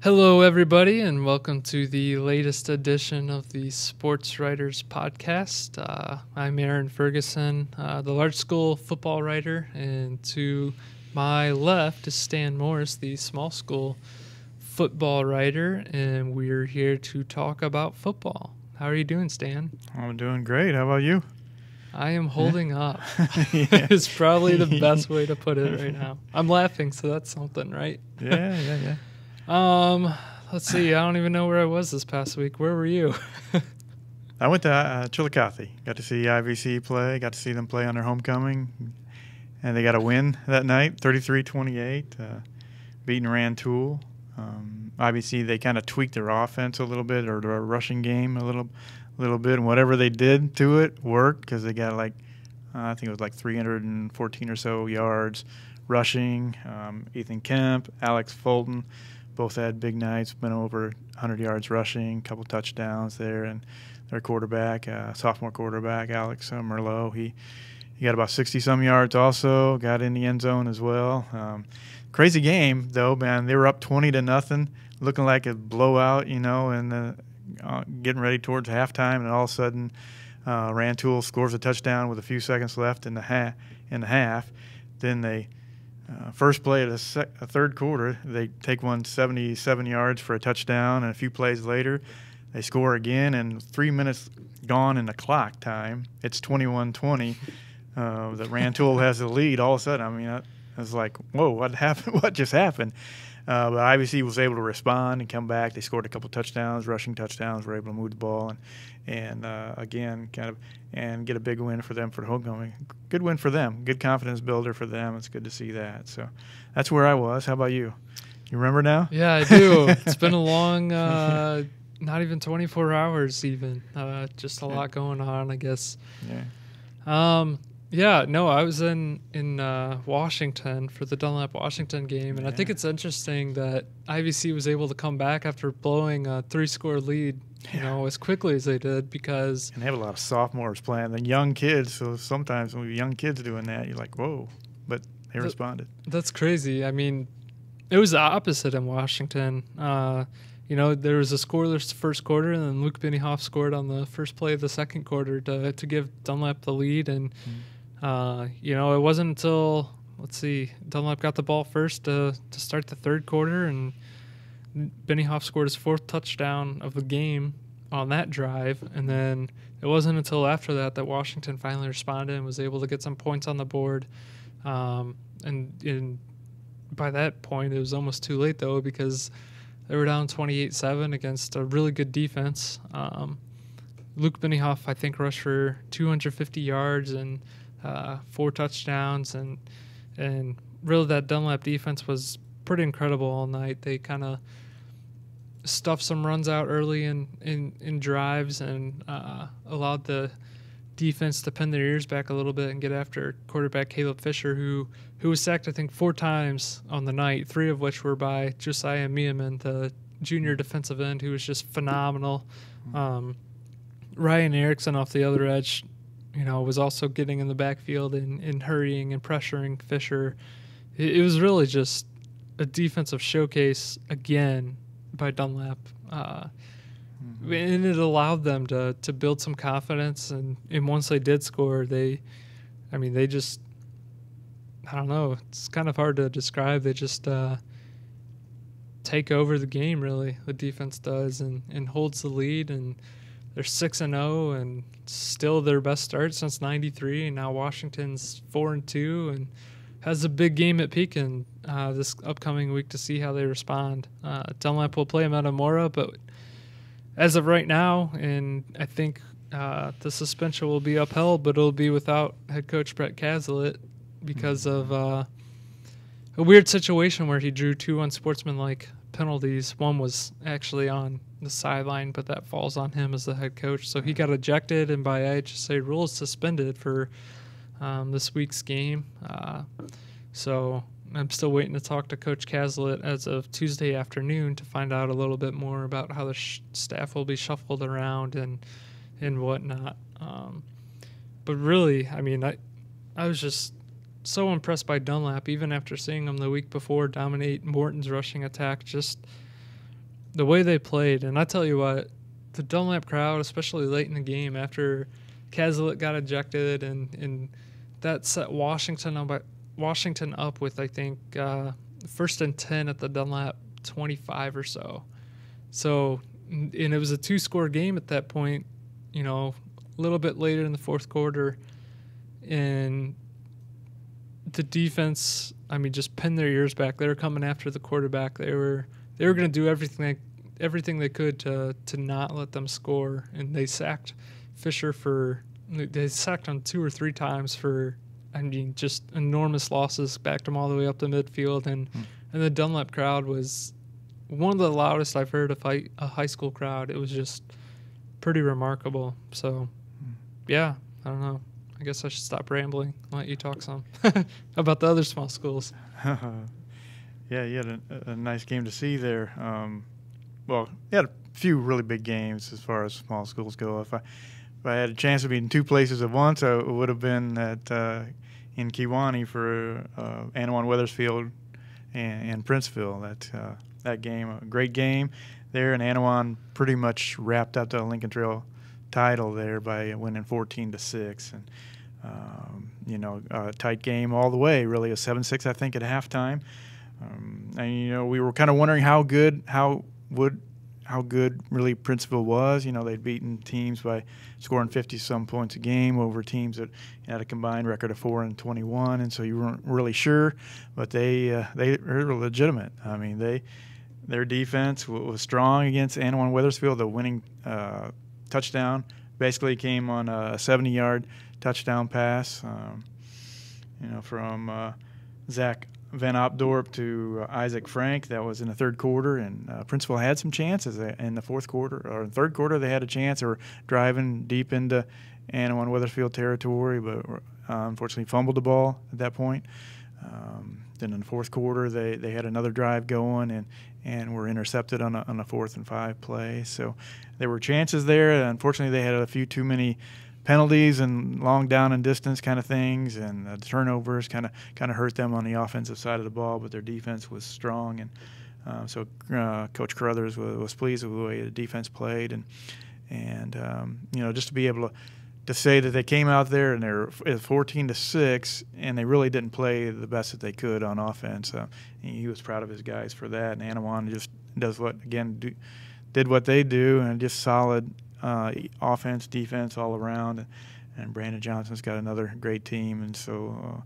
Hello, everybody, and welcome to the latest edition of the Sportswriters podcast. I'm Aaron Ferguson, the large school football writer, and to my left is Stan Morris, the small school football writer, and we're here to talk about football. How are you doing, Stan? I'm doing great. How about you? I am holding up. It's probably the best way to put it right now. I'm laughing, so that's something, right? Yeah. Let's see. I don't even know where I was this past week. Where were you? I went to Chillicothe. Got to see IVC play. Got to see them play on their homecoming. And they got a win that night, 33-28, beating Rantoul. IVC, they kind of tweaked their offense a little bit, or their rushing game a little bit. And whatever they did to it worked, because they got I think it was 314 or so yards rushing. Ethan Kemp, Alex Fulton, both had big nights, went over 100 yards rushing, a couple touchdowns there. And their quarterback, sophomore quarterback, Alex Merlot, he got about 60-some yards also, got in the end zone as well. Crazy game, though, man. They were up 20-0, looking like a blowout, and getting ready towards halftime, and all of a sudden Rantoul scores a touchdown with a few seconds left in the half. Then they first play of the third quarter, they take one 77 yards for a touchdown, and a few plays later, they score again, and 3 minutes gone in the clock time. It's 21-20. That Rantoul has the lead. All of a sudden, I was like, whoa, what happened? What just happened? But IBC was able to respond and come back. They scored a couple touchdowns, rushing touchdowns, were able to move the ball, and again, and get a big win for them for the homecoming. Good win for them. Good confidence builder for them. It's good to see that. So that's where I was. How about you? You remember now? Yeah, I do. It's been a long, not even 24 hours even. Just a lot going on, I guess. Yeah. I was in Washington for the Dunlap Washington game, and I think it's interesting that IVC was able to come back after blowing a 3-score lead, as quickly as they did, because and they have a lot of sophomores playing, the young kids. So sometimes when young kids doing that, you're like, whoa! But they responded. That's crazy. I mean, it was the opposite in Washington. There was a scoreless first quarter, and then Luke Binneyhoff scored on the first play of the second quarter to give Dunlap the lead. And it wasn't until Dunlap got the ball first to start the third quarter, and Binneyhoff scored his 4th touchdown of the game on that drive. And then it wasn't until after that Washington finally responded and was able to get some points on the board. And by that point, it was almost too late though, because they were down 28-7 against a really good defense. Luke Binneyhoff, I think, rushed for 250 yards and 4 touchdowns, and really that Dunlap defense was pretty incredible all night. They kind of stuffed some runs out early in drives and allowed the defense to pin their ears back a little bit and get after quarterback Caleb Fisher, who was sacked, I think, 4 times on the night, 3 of which were by Josiah Miaman, the junior defensive end, who was just phenomenal. Ryan Erickson off the other edge, was also getting in the backfield and hurrying and pressuring Fisher. It was really just a defensive showcase again by Dunlap. And it allowed them to build some confidence, and once they did score, they just, I don't know, it's kind of hard to describe. They just take over the game, really, the defense does, and holds the lead, and they're 6-0, and still their best start since '93, and now Washington's 4-2, and has a big game at Pekin this upcoming week to see how they respond. Dunlap will play Metamora, but as of right now, and I think the suspension will be upheld, but it'll be without head coach Brett Cazalet because of a weird situation where he drew 2 unsportsmanlike penalties. One was actually on the sideline, but that falls on him as the head coach. So he got ejected, and by IHSA rules suspended for this week's game. So I'm still waiting to talk to Coach Cazalet as of Tuesday afternoon to find out a little bit more about how the staff will be shuffled around and whatnot. But really, I was just so impressed by Dunlap, even after seeing them the week before dominate Morton's rushing attack. Just the way they played. And I tell you what, the Dunlap crowd, especially late in the game after Cazalet got ejected, and that set Washington up with, I think, 1st and 10 at the Dunlap 25 or so. So, and it was a 2-score game at that point, a little bit later in the fourth quarter. And the defense, just pinned their ears back. They were coming after the quarterback. They were going to do everything they could to not let them score. And they sacked Fisher they sacked him 2 or 3 times for, just enormous losses, backed them all the way up to midfield. And the Dunlap crowd was one of the loudest I've heard of a high school crowd. It was just pretty remarkable. So, yeah, I don't know. I guess I should stop rambling and let you talk some about the other small schools. Yeah, you had a nice game to see there. You had a few really big games as far as small schools go. If I had a chance to be in 2 places at once, I would have been in Kewanee for Anawan Wethersfield and Princeville. That game, a great game there, and Anawan pretty much wrapped up the Lincoln Trail title there by winning 14-6, and a tight game all the way. Really, a 7-6 I think at halftime. We were kind of wondering how good really Princeville was. They'd beaten teams by scoring 50-some points a game over teams that had a combined record of 4-21, and so you weren't really sure. But they were legitimate. Their defense was strong against Anawan Wethersfield. The winning touchdown basically came on a 70-yard touchdown pass, from Zach Van Opdorp to Isaac Frank. That was in the third quarter, and Princeville had some chances in the fourth quarter, or in the third quarter they had a chance. They were driving deep into Anawan Wethersfield territory, but unfortunately fumbled the ball at that point. Then in the fourth quarter they had another drive going and were intercepted on a 4th and 5 play. So there were chances there. Unfortunately, they had a few too many penalties and long down and distance kind of things, and the turnovers kind of hurt them on the offensive side of the ball. But their defense was strong, and so Coach Carruthers was pleased with the way the defense played, and just to be able to say that they came out there and they were 14-6, and they really didn't play the best that they could on offense. He was proud of his guys for that, and Anawan just did what they do, and just solid offense, defense all around. And Brandon Johnson's got another great team, and so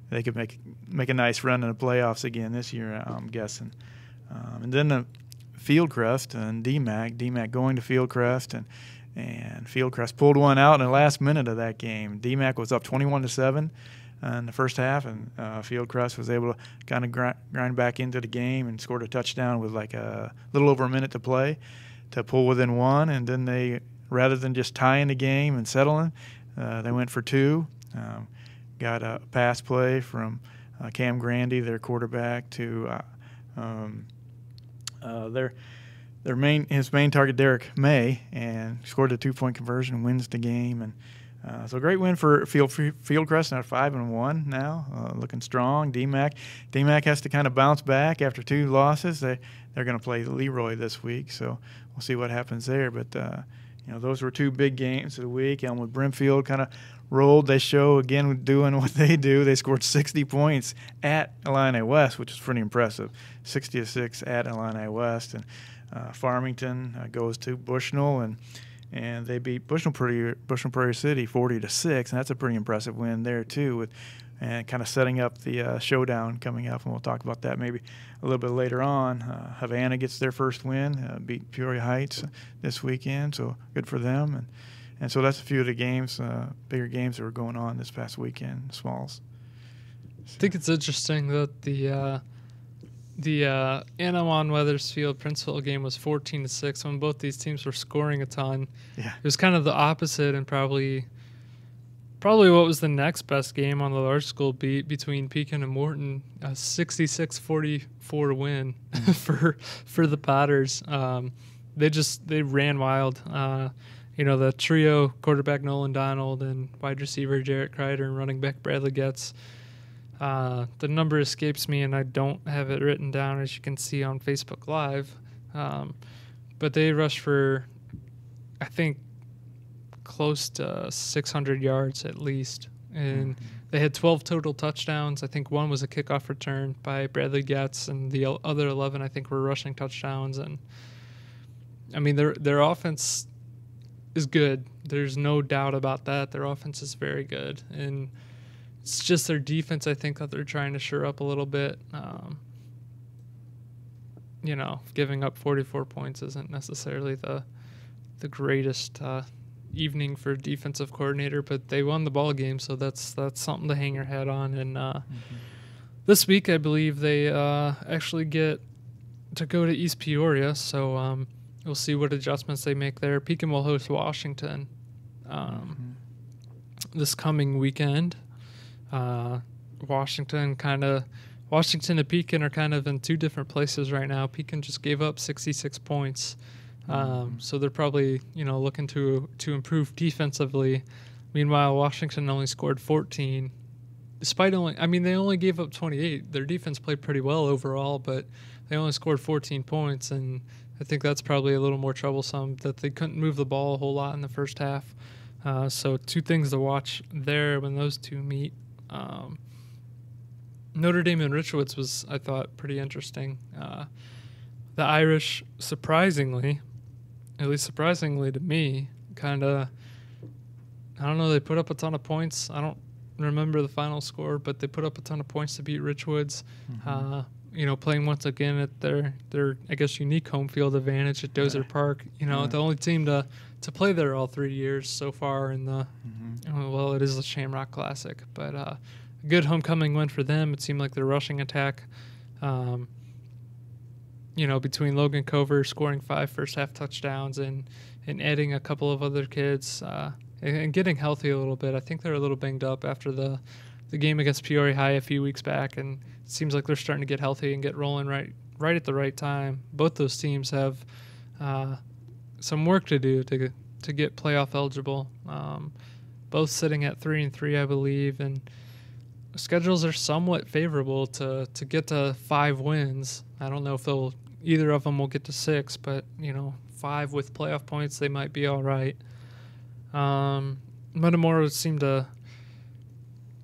they could make a nice run in the playoffs again this year, I'm guessing. And then the Fieldcrest and DMAC going to Fieldcrest, and Fieldcrest pulled one out in the last minute of that game. DMAC was up 21-7 in the first half, and Fieldcrest was able to kind of grind back into the game and scored a touchdown with like a little over a minute to play to pull within 1. And then they, rather than just tying the game and settling, they went for 2. Got a pass play from Cam Grandy, their quarterback, to his main target, Derek May, and scored a 2-point conversion and wins the game. And so a great win for Fieldcrest, now 5-1 now, looking strong. DMAC has to kind of bounce back after 2 losses. They're going to play Leroy this week, so we'll see what happens there. But those were 2 big games of the week. Elmwood Brimfield kind of rolled. They show again doing what they do. They scored 60 points at Illini West, which is pretty impressive. 60-6 at Illini West, and Farmington goes to Bushnell, and they beat Bushnell Prairie City 40-6, and that's a pretty impressive win there too, and kind of setting up the showdown coming up, and we'll talk about that maybe a little bit later on. Havana gets their first win, beat Peoria Heights this weekend, so good for them, and so that's a few of the games, bigger games that were going on this past weekend, Smalls. I think it's interesting that the Anawan Wethersfield Princeville game was 14-6 when both these teams were scoring a ton. Yeah. It was kind of the opposite, and probably what was the next best game on the large school beat between Pekin and Morton, a 66-44 win for the Potters. They ran wild. The trio, quarterback Nolan Donald and wide receiver Jarrett Kreider and running back Bradley Getz. The number escapes me, and I don't have it written down, as you can see on Facebook Live. But they rushed for, I think, close to 600 yards at least. And they had 12 total touchdowns. I think one was a kickoff return by Bradley Getz, and the other 11, I think, were rushing touchdowns. And, I mean, their offense is good. There's no doubt about that. Their offense is very good. And it's just their defense, I think, that they're trying to shore up a little bit. Giving up 44 points isn't necessarily the greatest evening for defensive coordinator, but they won the ball game, so that's something to hang your hat on. And this week, I believe they actually get to go to East Peoria, so we'll see what adjustments they make there. Pekin will host Washington this coming weekend. Washington and Pekin are kind of in two different places right now. Pekin just gave up 66 points. So they're probably, looking to improve defensively. Meanwhile, Washington only scored 14. They only gave up 28. Their defense played pretty well overall, but they only scored 14 points, and I think that's probably a little more troublesome that they couldn't move the ball a whole lot in the first half. So two things to watch there when those two meet. Notre Dame and Richwoods was, I thought, pretty interesting. The Irish, surprisingly to me, they put up a ton of points. I don't remember the final score, but they put up a ton of points to beat Richwoods. Playing once again at their I guess unique home field advantage at Dozer Park. The only team to play there all 3 years so far in the it is the Shamrock Classic, but a good homecoming win for them. It seemed like their rushing attack, between Logan Cover scoring 5 first half touchdowns and adding a couple of other kids and getting healthy a little bit. I think they're a little banged up after the game against Peoria High a few weeks back, and it seems like they're starting to get healthy and get rolling right at the right time. Both those teams have some work to do to get playoff eligible. Both sitting at 3-3, I believe, and schedules are somewhat favorable to get to 5 wins. I don't know if either of them will get to 6, but 5 with playoff points, they might be all right. Metamora seemed to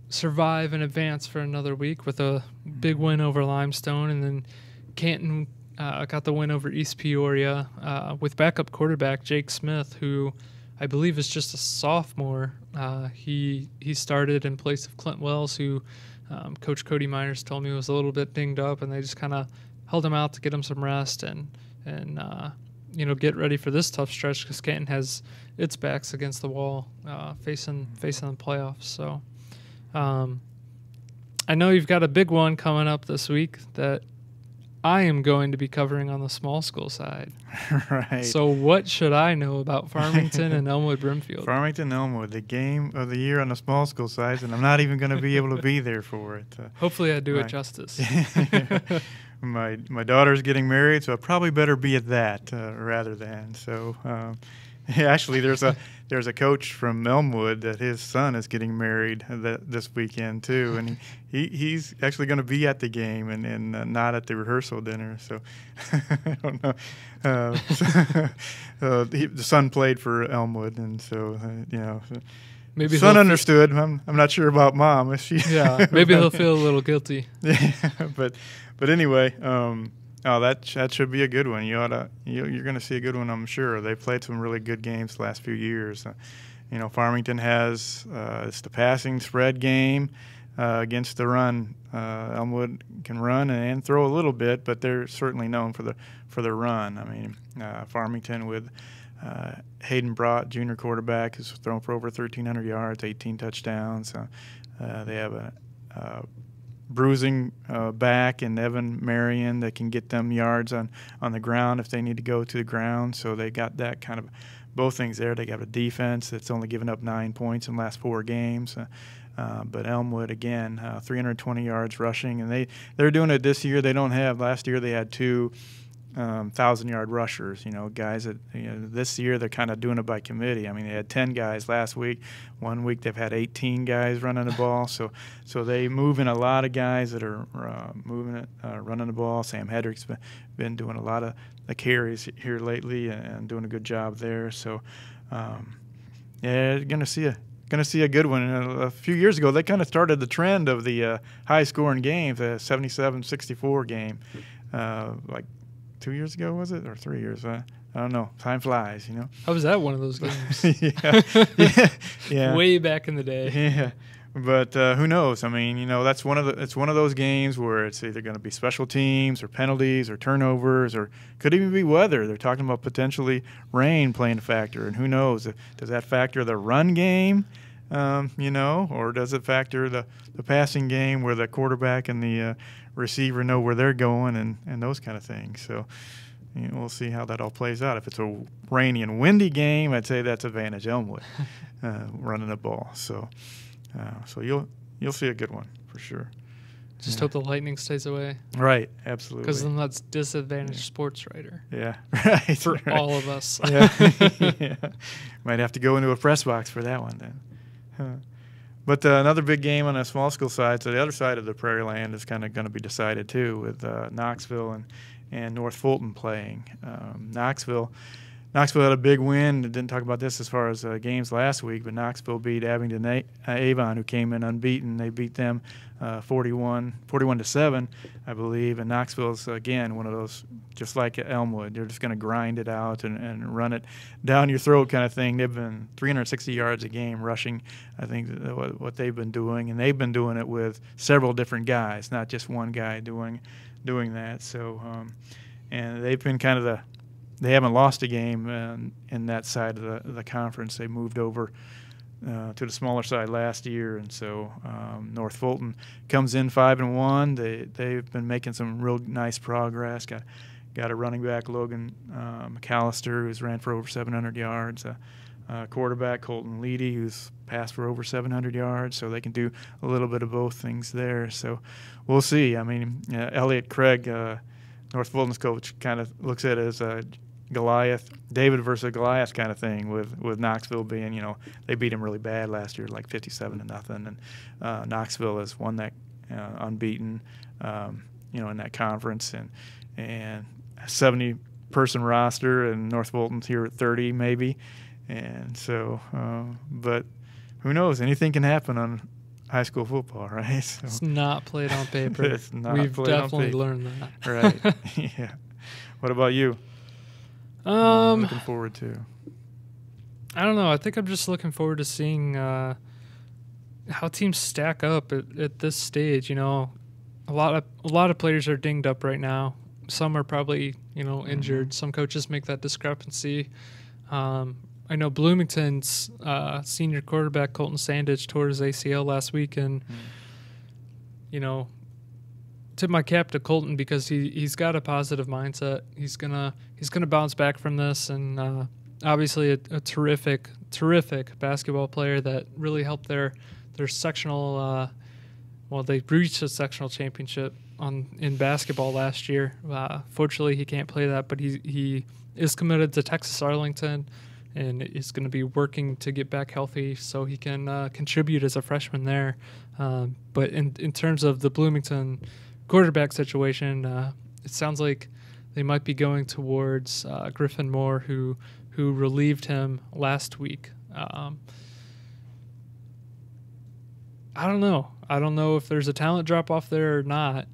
survive and advance for another week with a big win over Limestone, and then Canton got the win over East Peoria with backup quarterback Jake Smith, who I believe is just a sophomore. He started in place of Clint Wells, who Coach Cody Myers told me was a little bit dinged up, and they just kind of held him out to get him some rest and get ready for this tough stretch because Canton has its backs against the wall facing the playoffs. So I know you've got a big one coming up this week that I am going to be covering on the small school side. Right. So what should I know about Farmington and Elmwood Brimfield? Farmington Elmwood, the game of the year on the small school side, and I'm not even going to be able to be there for it. Hopefully I do it justice. My daughter's getting married, so I probably better be at that rather than. So actually, there's a coach from Elmwood that his son is getting married this weekend too, and he's actually going to be at the game and not at the rehearsal dinner. So I don't know. The son played for Elmwood, and so maybe son understood. I'm not sure about mom. If she maybe he'll feel a little guilty. Yeah, but anyway. That should be a good one. You're going to see a good one, I'm sure. They've played some really good games the last few years. Farmington has it's the passing spread game against the run. Elmwood can run and throw a little bit, but they're certainly known for the run. I mean, Farmington with Hayden Brott, junior quarterback, has thrown for over 1,300 yards, 18 touchdowns. They have a bruising back and Evan Marion that can get them yards on the ground if they need to go to the ground. So they got that kind of both things there. They got a defense that's only given up 9 points in the last 4 games. But Elmwood, again, 320 yards rushing. And they're doing it this year. They don't have – last year they had 2 1,000-yard rushers, guys that this year they're kind of doing it by committee. I mean, they had 10 guys last week. 1 week they've had 18 guys running the ball. So they move in a lot of guys that are moving it, running the ball. Sam Hedrick's been doing a lot of the carries here lately and doing a good job there. So, going to see a good one. And a few years ago, they kind of started the trend of the high-scoring games, the 77-64 game, like 2 years ago, was it, or 3 years? I don't know. Time flies, How was that one of those games? yeah. Way back in the day. Yeah. But who knows? I mean, it's one of those games where it's either going to be special teams or penalties or turnovers, or could even be weather. They're talking about potentially rain playing a factor, and who knows? Does that factor the run game, or does it factor the passing game where the quarterback and the receiver know where they're going and those kind of things? So we'll see how that all plays out. If it's a rainy and windy game, I'd say that's advantage Elmwood running the ball. So you'll see a good one for sure. Just hope the lightning stays away. Right, absolutely. Because then that's disadvantage sports writer. Yeah, right. For all of us. Yeah. Yeah. Might have to go into a press box for that one then. But another big game on a small school side, so the other side of the Prairie Land is kind of going to be decided too, with Knoxville and North Fulton playing. Knoxville had a big win. Didn't talk about this as far as games last week, but Knoxville beat Abington Avon, who came in unbeaten. They beat them 41-7, I believe. And Knoxville's, again, one of those, just like Elmwood, they're just going to grind it out and run it down your throat kind of thing. They've been 360 yards a game rushing, I think, what they've been doing. And they've been doing it with several different guys, not just one guy doing that. So, and they've been kind of they haven't lost a game in that side of the conference. They moved over to the smaller side last year, and so North Fulton comes in 5-1. They've been making some real nice progress. Got a running back, Logan McAllister, who's ran for over 700 yards. A quarterback, Colton Leedy, who's passed for over 700 yards. So they can do a little bit of both things there. So we'll see. I mean, Elliot Craig, North Fulton's coach, kind of looks at it as a David versus Goliath kind of thing, with Knoxville being, they beat him really bad last year, like 57-0, and Knoxville has won that unbeaten, in that conference, and a 70-person roster, and North Fulton's here at 30 maybe, and so, but who knows? Anything can happen on high school football, right? So, it's not played on paper. It's not We've played on definitely paper. learned that. Right. Yeah. What about you? Looking forward to. I don't know. I think I'm just looking forward to seeing how teams stack up at this stage. A lot of players are dinged up right now. Some are probably injured. Some coaches make that discrepancy. I know Bloomington's senior quarterback Colton Sandage tore his ACL last week, and tip my cap to Colton because he's got a positive mindset. He's gonna bounce back from this, and obviously a terrific basketball player that really helped their sectional. They reached a sectional championship in basketball last year. Fortunately, he can't play that, but he is committed to Texas Arlington, and is going to be working to get back healthy so he can contribute as a freshman there. But in terms of the Bloomington quarterback situation, it sounds like they might be going towards Griffin Moore, who relieved him last week. I don't know. I don't know if there's a talent drop-off there or not.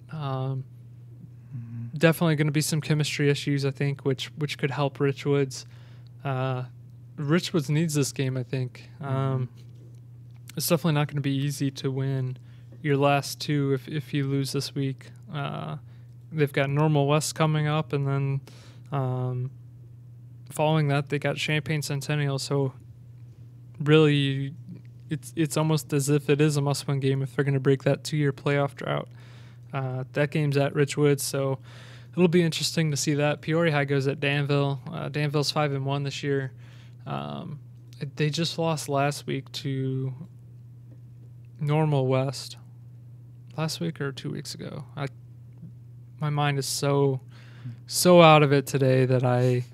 Definitely going to be some chemistry issues, I think, which could help Richwoods. Richwoods needs this game, I think. It's definitely not going to be easy to win your last two if you lose this week. They've got Normal West coming up, and then following that, they got Champaign Centennial. So really, it's almost as if it is a must-win game if they're going to break that 2-year playoff drought. That game's at Richwoods, so it'll be interesting to see that. Peoria High goes at Danville. Danville's 5-1 this year. They just lost last week to Normal West. Last week or 2 weeks ago? My mind is so so out of it today that I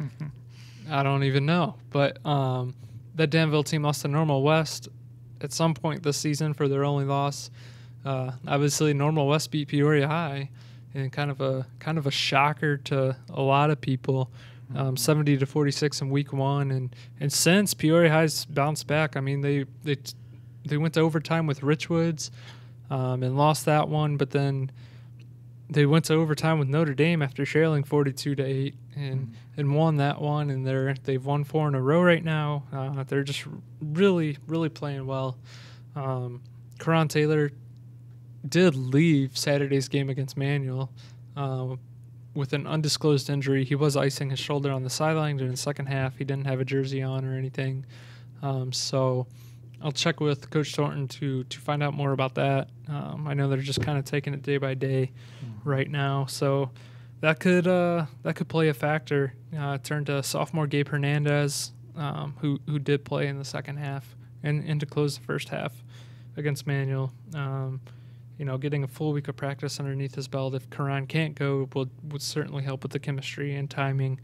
don't even know. But that Danville team lost to Normal West at some point this season for their only loss. Obviously, Normal West beat Peoria High, and kind of a shocker to a lot of people. 70-46 in week 1, and since Peoria High's bounced back. I mean, they went to overtime with Richwoods and lost that one, but then they went to overtime with Notre Dame after trailing 42-8 and won that one, and they've won 4 in a row right now. They're just really playing well. Karan Taylor did leave Saturday's game against Manual with an undisclosed injury. He was icing his shoulder on the sideline in the second half. He didn't have a jersey on or anything. So I'll check with Coach Thornton to find out more about that. I know they're just kind of taking it day by day right now. So that could play a factor. Turned to sophomore Gabe Hernandez, who did play in the second half and to close the first half against Manual. Getting a full week of practice underneath his belt, if Karan can't go, would certainly help with the chemistry and timing.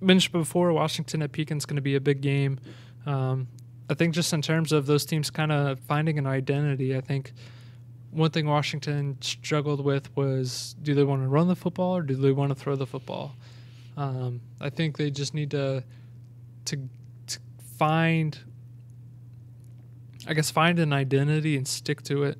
Mentioned before, Washington at Pekin's going to be a big game. I think just in terms of those teams kind of finding an identity, I think one thing Washington struggled with was, do they want to run the football or do they want to throw the football? I think they just need to find an identity and stick to it.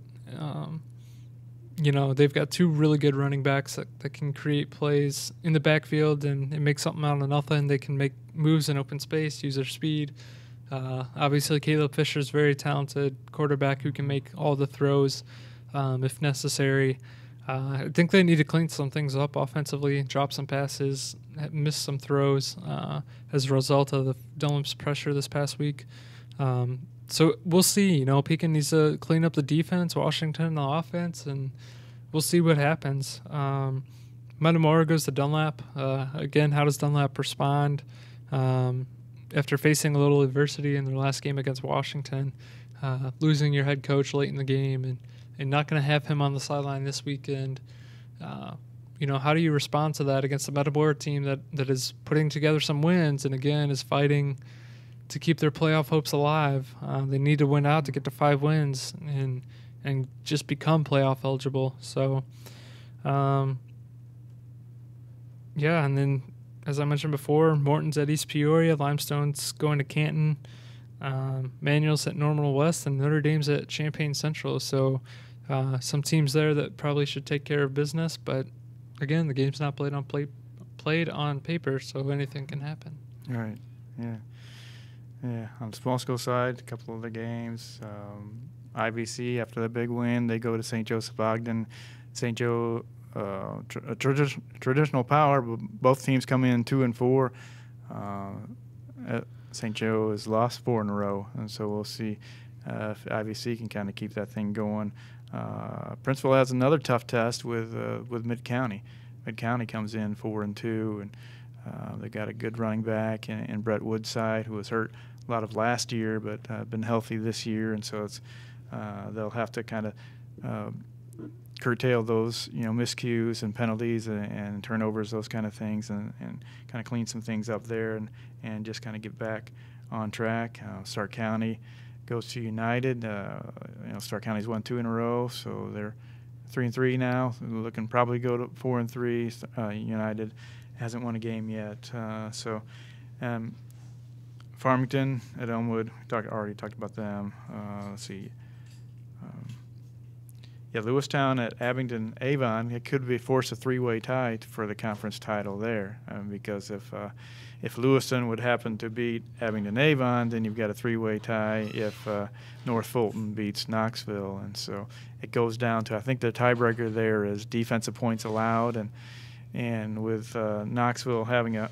They've got 2 really good running backs that can create plays in the backfield and make something out of nothing. They can make moves in open space, use their speed. Obviously, Caleb Fisher's very talented quarterback who can make all the throws if necessary. I think they need to clean some things up offensively, drop some passes, miss some throws as a result of the Dunlap's pressure this past week. So we'll see. Pekin needs to clean up the defense, Washington the offense, and we'll see what happens. Metamora goes to Dunlap. Again, how does Dunlap respond after facing a little adversity in their last game against Washington, losing your head coach late in the game and not going to have him on the sideline this weekend? How do you respond to that against the Metamora team that is putting together some wins and, again, is fighting to keep their playoff hopes alive? They need to win out to get to 5 wins and just become playoff eligible. So, and then as I mentioned before, Morton's at East Peoria, Limestone's going to Canton, Manual's at Normal West, and Notre Dame's at Champaign Central. So some teams there that probably should take care of business, but again, the game's not played on paper, so anything can happen. Right. Yeah. Yeah, on the small school side, a couple of the games. IVC, after the big win, they go to St. Joseph Ogden. St. Joe, traditional power, but both teams come in 2-4. St. Joe has lost 4 in a row, and so we'll see if IVC can kind of keep that thing going. Princeville has another tough test with Mid-County. Mid-County comes in 4-2, and they got a good running back in Brett Woodside, who was hurt a lot of last year, but been healthy this year, and so it's they'll have to kind of curtail those miscues and penalties and turnovers, those kind of things, and kind of clean some things up there and just kind of get back on track. Stark County goes to United. Stark County's won 2 in a row, so they're 3-3 now. Looking probably go to 4-3. United hasn't won a game yet. Farmington at Elmwood, already talked about them. Let's see. Lewistown at Abingdon Avon. It could be force a 3-way tie for the conference title there, because if Lewiston would happen to beat Abingdon Avon, then you've got a 3-way tie if North Fulton beats Knoxville, and so it goes down to, I think the tiebreaker there is defensive points allowed, and with Knoxville having a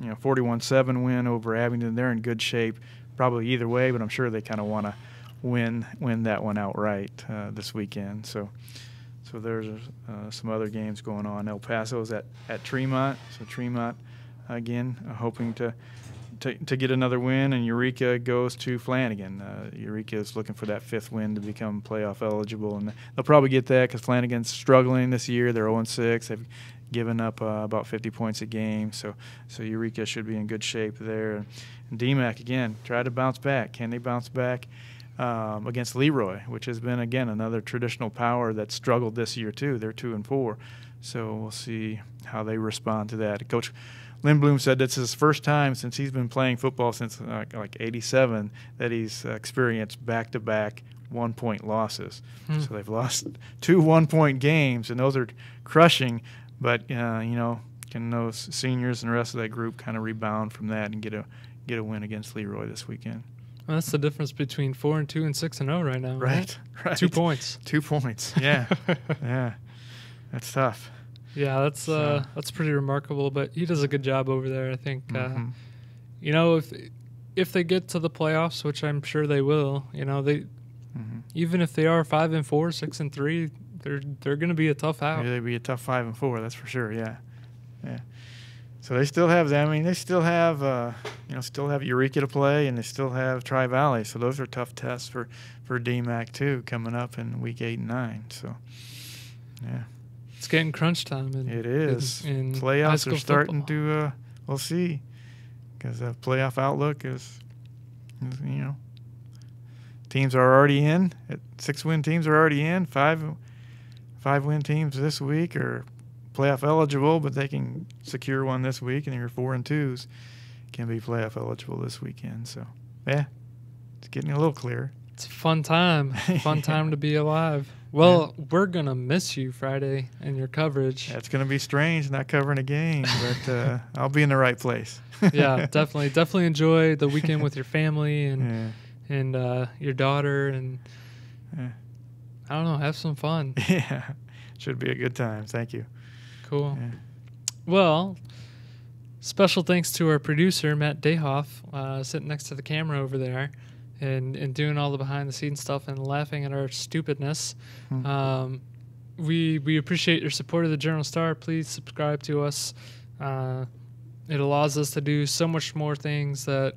41-7 win over Abingdon, they're in good shape probably either way, but I'm sure they kind of want to win that one outright this weekend. So there's some other games going on. El Paso's at Tremont, so Tremont again hoping to to get another win, and Eureka goes to Flanagan. Eureka is looking for that 5th win to become playoff eligible, and they'll probably get that because Flanagan's struggling this year. They're 0-6. They've given up about 50 points a game, so Eureka should be in good shape there. And DMAC, again, try to bounce back. Can they bounce back against Leroy, which has been, again, another traditional power that struggled this year too? They're 2-4, so we'll see how they respond to that. Coach Lindblom said that's his first time since he's been playing football since like 87 that he's experienced back-to-back 1-point losses. So they've lost 2 1-point games, and those are crushing. But can those seniors and the rest of that group kind of rebound from that and get a win against Leroy this weekend? Well, that's the difference between 4-2 and 6-0 right now. Right. 2 points. 2 points. Yeah. Yeah. That's tough. Yeah, that's pretty remarkable. But he does a good job over there, I think. If they get to the playoffs, which I'm sure they will, they even if they are 5-4, 6-3, they're going to be a tough out. Yeah, they'd be a tough 5-4, that's for sure. Yeah. Yeah. So they still have that. I mean, they still have Eureka to play, and they still have Tri-Valley. So those are tough tests for DMAC too coming up in week 8 and 9. So, yeah. It's getting crunch time. It is. In playoffs are starting football. we'll see, because the playoff outlook is, teams are already in. 6-win teams are already in. 5-win teams this week are playoff eligible, but they can secure one this week, and your 4-2s can be playoff eligible this weekend. So, yeah, it's getting a little clearer. It's a fun time. Fun time to be alive. Well, we're going to miss you Friday and your coverage. It's going to be strange not covering a game, but I'll be in the right place. Yeah, definitely. Definitely enjoy the weekend with your family and your daughter. And I don't know, have some fun. Yeah, should be a good time. Thank you. Cool. Yeah. Well, special thanks to our producer, Matt Dayhoff, sitting next to the camera over there. And doing all the behind-the-scenes stuff and laughing at our stupidness. We appreciate your support of the Journal Star. Please subscribe to us. It allows us to do so much more things that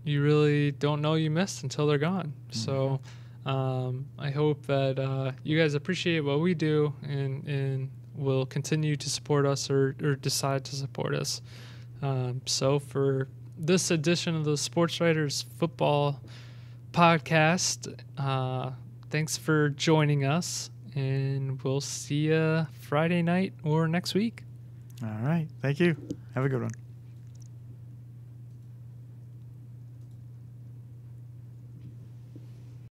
you really don't know you missed until they're gone. So I hope that you guys appreciate what we do and will continue to support us or decide to support us. So for this edition of the Sportswriters Football Podcast, thanks for joining us, and we'll see you Friday night or next week. All right. Thank you. Have a good one.